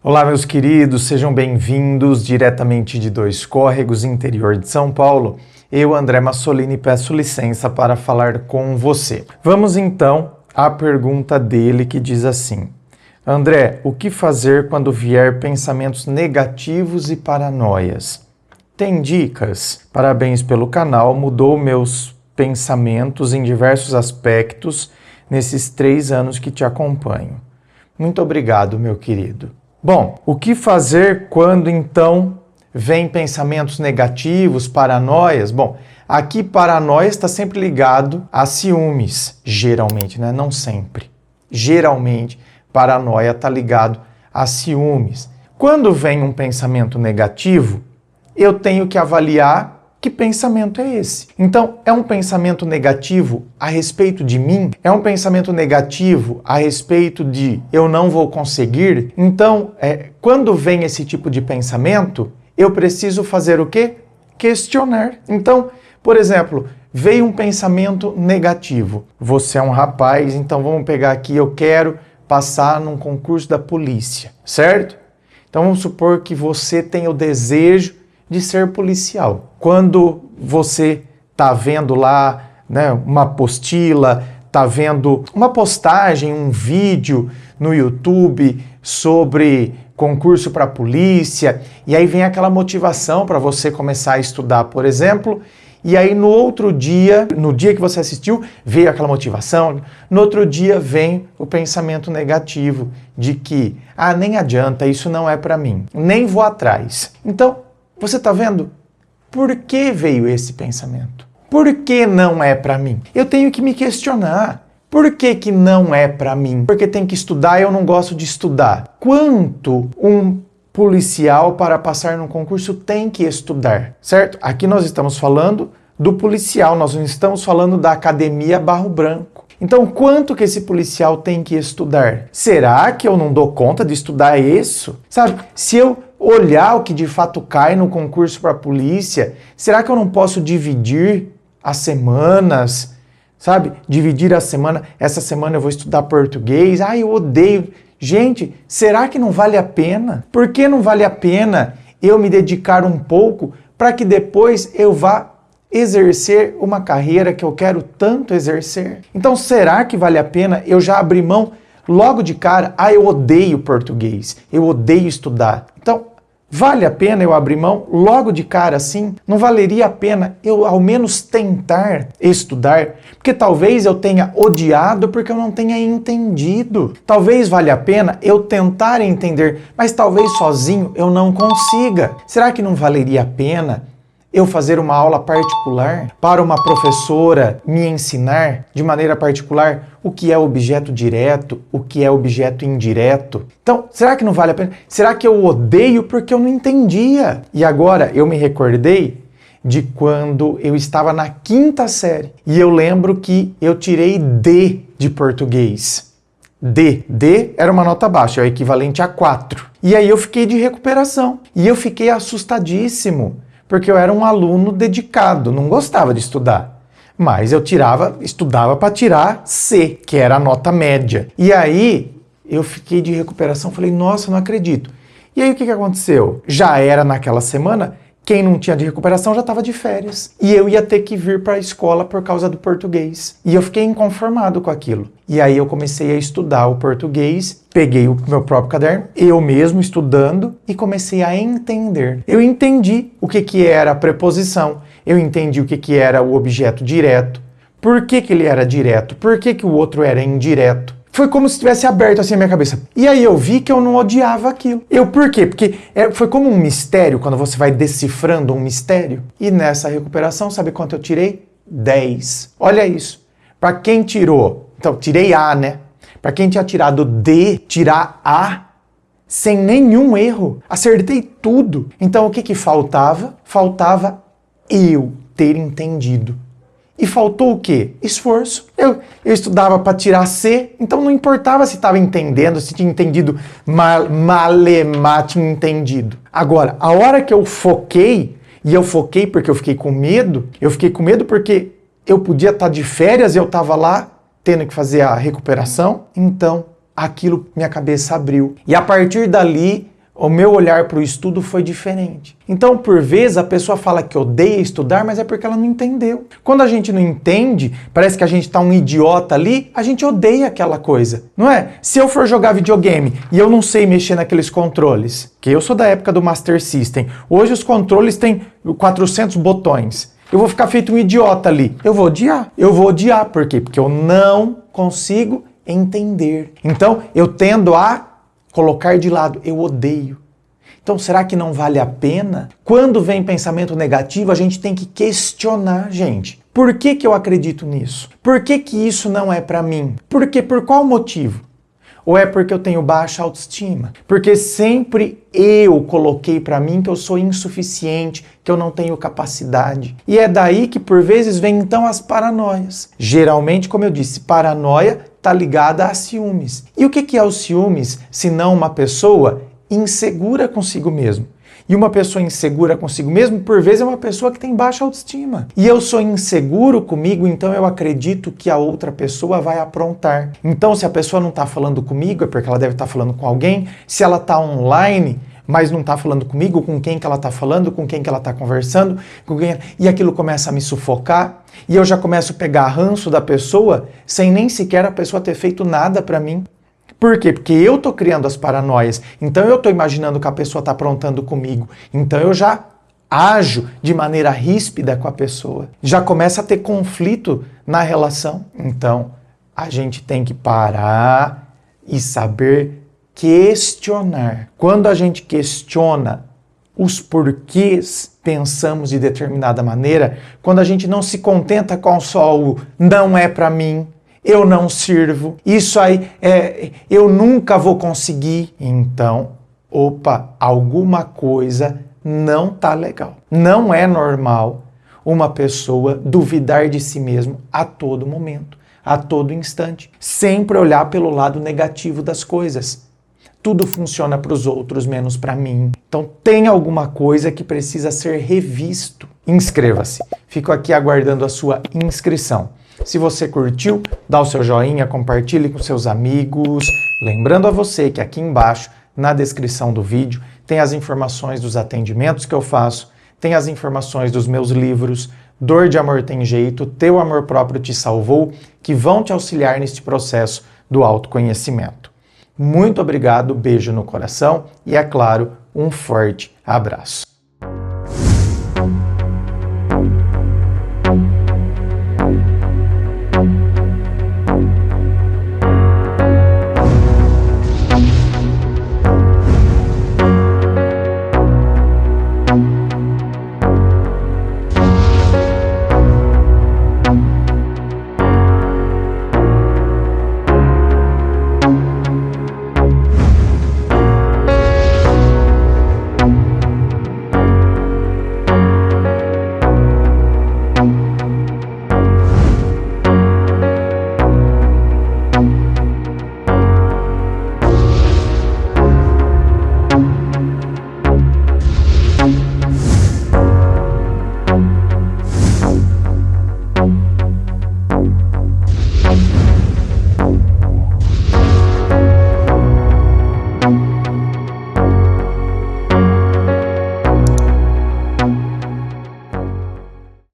Olá, meus queridos, sejam bem-vindos diretamente de Dois Córregos, interior de São Paulo. Eu, André Massolini, peço licença para falar com você. Vamos então à pergunta dele que diz assim: André, o que fazer quando vier pensamentos negativos e paranoias? Tem dicas? Parabéns pelo canal, mudou meus pensamentos em diversos aspectos nesses 3 anos que te acompanho. Muito obrigado, meu querido. Bom, o que fazer quando então vem pensamentos negativos, paranoias? Bom, aqui paranoia está sempre ligado a ciúmes, geralmente, né? Não sempre. Geralmente, paranoia está ligado a ciúmes. Quando vem um pensamento negativo, eu tenho que avaliar que pensamento é esse. Então, é um pensamento negativo a respeito de mim? É um pensamento negativo a respeito de eu não vou conseguir? Então, quando vem esse tipo de pensamento, eu preciso fazer o quê? Questionar. Então, por exemplo, veio um pensamento negativo. Você é um rapaz, então vamos pegar aqui, eu quero passar num concurso da polícia, certo? Então, vamos supor que você tem o desejo de ser policial. Quando você está vendo lá, né, uma apostila, está vendo uma postagem, um vídeo no YouTube sobre concurso para polícia, e aí vem aquela motivação para você começar a estudar, por exemplo, e aí no outro dia, no dia que você assistiu, veio aquela motivação, no outro dia vem o pensamento negativo de que, nem adianta, isso não é para mim, nem vou atrás. Então, você está vendo? Por que veio esse pensamento? Por que não é para mim? Eu tenho que me questionar. Por que não é para mim? Porque tem que estudar e eu não gosto de estudar. Quanto um policial para passar no concurso tem que estudar, certo? Aqui nós estamos falando do policial, nós não estamos falando da Academia Barro Branco. Então, quanto que esse policial tem que estudar? Será que eu não dou conta de estudar isso? Sabe, se eu olhar o que de fato cai no concurso para a polícia, será que eu não posso dividir as semanas? Sabe, dividir a semana, essa semana eu vou estudar português, eu odeio. Gente, será que não vale a pena? Por que não vale a pena eu me dedicar um pouco para que depois eu vá exercer uma carreira que eu quero tanto exercer? Então, será que vale a pena eu já abrir mão logo de cara? Eu odeio português, eu odeio estudar. Então, vale a pena eu abrir mão logo de cara assim? Não valeria a pena eu ao menos tentar estudar? Porque talvez eu tenha odiado porque eu não tenha entendido. Talvez valha a pena eu tentar entender, mas talvez sozinho eu não consiga. Será que não valeria a pena eu fazer uma aula particular para uma professora me ensinar de maneira particular o que é objeto direto, o que é objeto indireto? Então, será que não vale a pena? Será que eu odeio porque eu não entendia? E agora eu me recordei de quando eu estava na 5ª série e eu lembro que eu tirei D de português. D era uma nota baixa, é o equivalente a 4. E aí eu fiquei de recuperação e eu fiquei assustadíssimo, porque eu era um aluno dedicado, não gostava de estudar. Mas eu estudava para tirar C, que era a nota média. E aí eu fiquei de recuperação, falei, nossa, não acredito. E aí o que aconteceu? Já era naquela semana, quem não tinha de recuperação já estava de férias. E eu ia ter que vir para a escola por causa do português. E eu fiquei inconformado com aquilo. E aí eu comecei a estudar o português, peguei o meu próprio caderno, eu mesmo estudando, e comecei a entender. Eu entendi o que era a preposição, eu entendi o que era o objeto direto, por que ele era direto, por que o outro era indireto. Foi como se tivesse aberto assim a minha cabeça. E aí eu vi que eu não odiava aquilo. Por quê? Porque foi como um mistério, quando você vai decifrando um mistério. E nessa recuperação, sabe quanto eu tirei? 10. Olha isso. Para quem tirou, então tirei A, né? Para quem tinha tirado D, tirar A, sem nenhum erro. Acertei tudo. Então o que faltava? Faltava eu ter entendido. E faltou o quê? Esforço. Eu estudava para tirar C, então não importava se estava entendendo, se tinha entendido tinha entendido. Agora, a hora que eu foquei, e eu foquei porque eu fiquei com medo porque eu podia estar de férias e eu estava lá tendo que fazer a recuperação, então aquilo, minha cabeça abriu. E a partir dali, o meu olhar para o estudo foi diferente. Então, por vezes, a pessoa fala que odeia estudar, mas é porque ela não entendeu. Quando a gente não entende, parece que a gente tá um idiota ali, a gente odeia aquela coisa, não é? Se eu for jogar videogame e eu não sei mexer naqueles controles, que eu sou da época do Master System, hoje os controles têm 400 botões. Eu vou ficar feito um idiota ali. Eu vou odiar. Eu vou odiar. Por quê? Porque eu não consigo entender. Então, eu tendo a colocar de lado. Eu odeio. Então, será que não vale a pena? Quando vem pensamento negativo, a gente tem que questionar, gente. Por que eu acredito nisso? Por que isso não é para mim? Por quê? Por qual motivo? Ou é porque eu tenho baixa autoestima? Porque sempre eu coloquei para mim que eu sou insuficiente, que eu não tenho capacidade. E é daí que por vezes vem então as paranoias. Geralmente, como eu disse, paranoia está ligada a ciúmes. E o que é o ciúmes, se não uma pessoa insegura consigo mesmo? E uma pessoa insegura consigo mesmo, por vezes, é uma pessoa que tem baixa autoestima. E eu sou inseguro comigo, então eu acredito que a outra pessoa vai aprontar. Então, se a pessoa não está falando comigo, é porque ela deve estar falando com alguém. Se ela está online, mas não está falando comigo, com quem que ela está falando, com quem que ela está conversando, e aquilo começa a me sufocar, e eu já começo a pegar ranço da pessoa, sem nem sequer a pessoa ter feito nada para mim. Por quê? Porque eu tô criando as paranoias. Então eu tô imaginando que a pessoa tá aprontando comigo. Então eu já ajo de maneira ríspida com a pessoa. Já começa a ter conflito na relação. Então a gente tem que parar e saber questionar. Quando a gente questiona os porquês pensamos de determinada maneira, quando a gente não se contenta com só o não é para mim, eu não sirvo, isso aí, eu nunca vou conseguir. Então, alguma coisa não tá legal. Não é normal uma pessoa duvidar de si mesmo a todo momento, a todo instante. Sempre olhar pelo lado negativo das coisas. Tudo funciona para os outros, menos para mim. Então tem alguma coisa que precisa ser revisto. Inscreva-se. Fico aqui aguardando a sua inscrição. Se você curtiu, dá o seu joinha, compartilhe com seus amigos. Lembrando a você que aqui embaixo, na descrição do vídeo, tem as informações dos atendimentos que eu faço, tem as informações dos meus livros, Dor de Amor Tem Jeito, Teu Amor Próprio Te Salvou, que vão te auxiliar neste processo do autoconhecimento. Muito obrigado, beijo no coração e, é claro, um forte abraço.